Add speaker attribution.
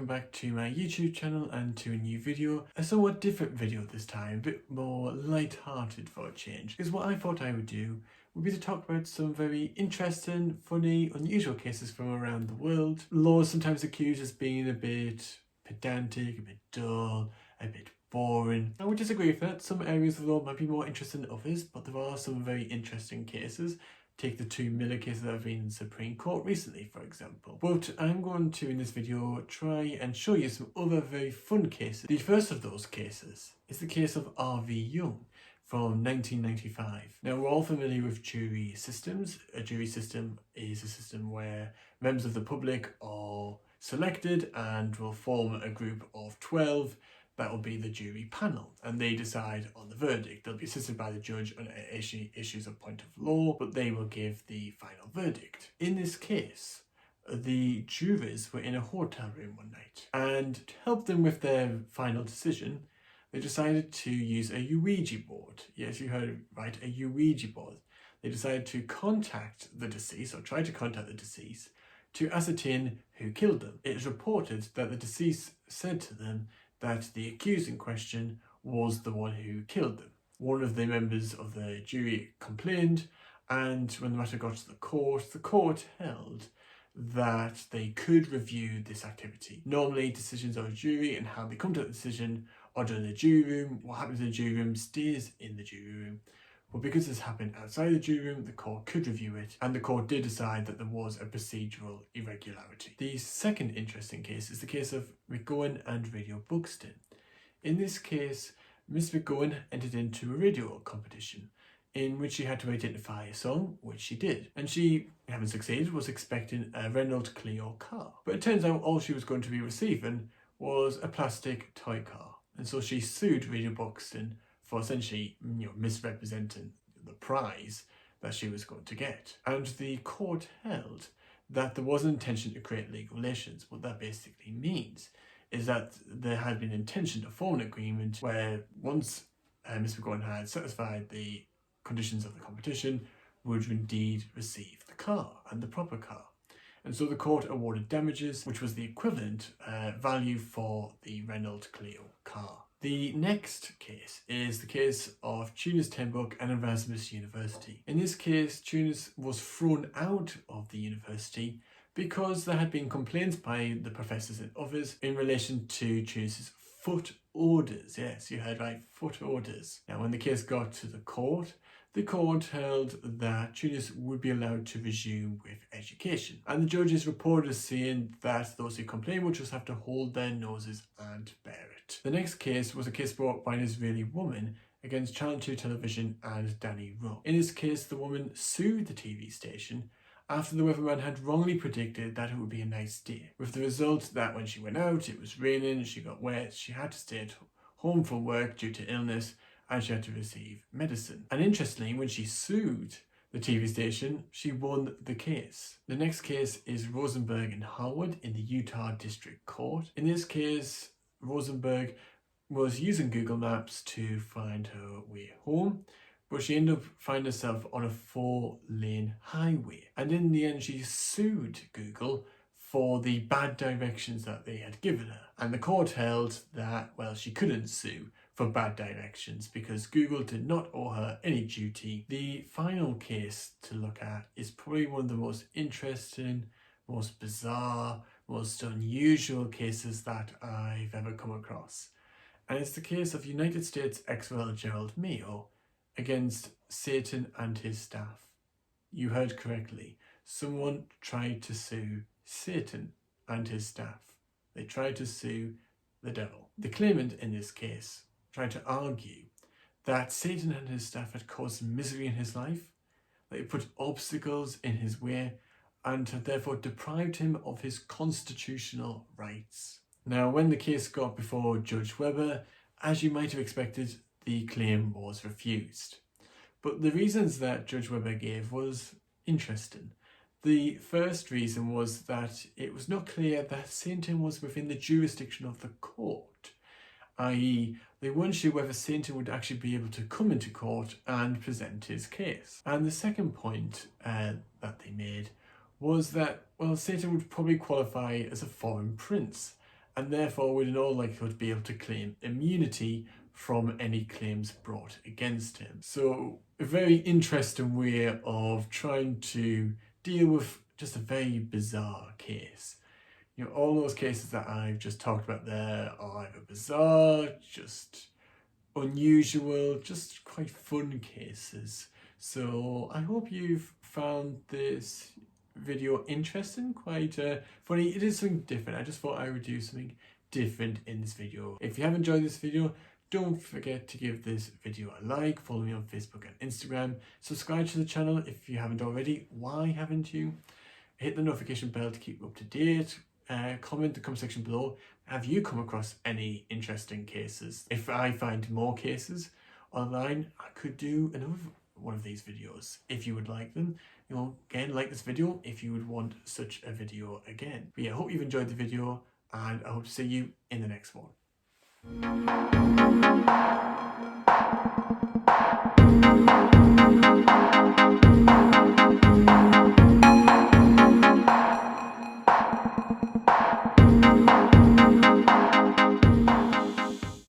Speaker 1: back to my YouTube channel and to a new video, a somewhat different video this time, a bit more light-hearted for a change, because what I thought I would do would be to talk about some very interesting, funny, unusual cases from around the world. Law is sometimes accused as being a bit pedantic, a bit dull, a bit boring. I would disagree with that. Some areas of the law might be more interesting than others, but there are some very interesting cases. Take the two Miller cases that have been in the Supreme Court recently, for example. But I'm going to, in this video, try and show you some other very fun cases. The first of those cases is the case of R.V. Jung from 1995. Now, we're all familiar with jury systems. A jury system is a system where members of the public are selected and will form a group of 12. That will be the jury panel, and they decide on the verdict. They'll be assisted by the judge on issues of point of law, but they will give the final verdict. In this case, the jurors were in a hotel room one night, and to help them with their final decision, they decided to use a Ouija board. Yes, you heard it right, a Ouija board. They decided to contact the deceased, or try to contact the deceased, to ascertain who killed them. It is reported that the deceased said to them that the accused in question was the one who killed them. One of the members of the jury complained, and when the matter got to the court held that they could review this activity. Normally, decisions of a jury and how they come to that decision are done in the jury room. What happens in the jury room stays in the jury room. But because this happened outside the jury room, the court could review it, and the court did decide that there was a procedural irregularity. The second interesting case is the case of McGowan and Radio Buxton. In this case, Miss McGowan entered into a radio competition in which she had to identify a song, which she did. And she, having succeeded, was expecting a Renault Clio car. But it turns out all she was going to be receiving was a plastic toy car. And so she sued Radio Buxton for essentially, misrepresenting the prize that she was going to get. And the court held that there was an intention to create legal relations. What that basically means is that there had been an intention to form an agreement where once Ms. McGowan had satisfied the conditions of the competition, would indeed receive the car, and the proper car. And so the court awarded damages, which was the equivalent value for the Renault Clio car. The next case is the case of Teunis, Tenbrook and Erasmus University. In this case, Teunis was thrown out of the university because there had been complaints by the professors and others in relation to Teunis's foot orders. Yes, you heard right, foot orders. Now, when the case got to the court held that Teunis would be allowed to resume with education. And the judges reported as saying that those who complain would just have to hold their noses and bear it. The next case was a case brought by an Israeli woman against Channel 2 Television and Danny Rowe. In this case, the woman sued the TV station after the weatherman had wrongly predicted that it would be a nice day, with the result that when she went out, it was raining, she got wet, she had to stay at home from work due to illness, and she had to receive medicine. And interestingly, when she sued the TV station, she won the case. The next case is Rosenberg and Harwood in the Utah District Court. In this case, Rosenberg was using Google Maps to find her way home, but she ended up finding herself on a 4-lane highway. And in the end, she sued Google for the bad directions that they had given her. And the court held that, well, she couldn't sue for bad directions because Google did not owe her any duty. The final case to look at is probably one of the most interesting, most bizarre, most unusual cases that I've ever come across. And it's the case of United States ex-Rel Gerald Mayo against Satan and his staff. You heard correctly. Someone tried to sue Satan and his staff. They tried to sue the devil. The claimant in this case tried to argue that Satan and his staff had caused misery in his life, that it put obstacles in his way, and had therefore deprived him of his constitutional rights. Now, when the case got before Judge Weber, as you might have expected, the claim was refused. But the reasons that Judge Weber gave was interesting. The first reason was that it was not clear that Satan was within the jurisdiction of the court, i.e. they weren't sure whether Satan would actually be able to come into court and present his case. And the second point that they made was that, well, Satan would probably qualify as a foreign prince, and therefore would in all likelihood be able to claim immunity from any claims brought against him. So a very interesting way of trying to deal with just a very bizarre case. You know, all those cases that I've just talked about there are either bizarre, just unusual, just quite fun cases. So I hope you've found this video interesting, quite funny. It is something different. I just thought I would do something different in this video. If you have enjoyed this video, don't forget to give this video a like, follow me on Facebook and Instagram, subscribe to the channel if you haven't already. Why haven't you? Hit the notification bell to keep up to date. Comment in the comment section below. Have you come across any interesting cases? If I find more cases online, I could do another one of these videos if you would like them. You know, again, like this video if you would want such a video again. But yeah, I hope you've enjoyed the video, and I hope to see you in the next one.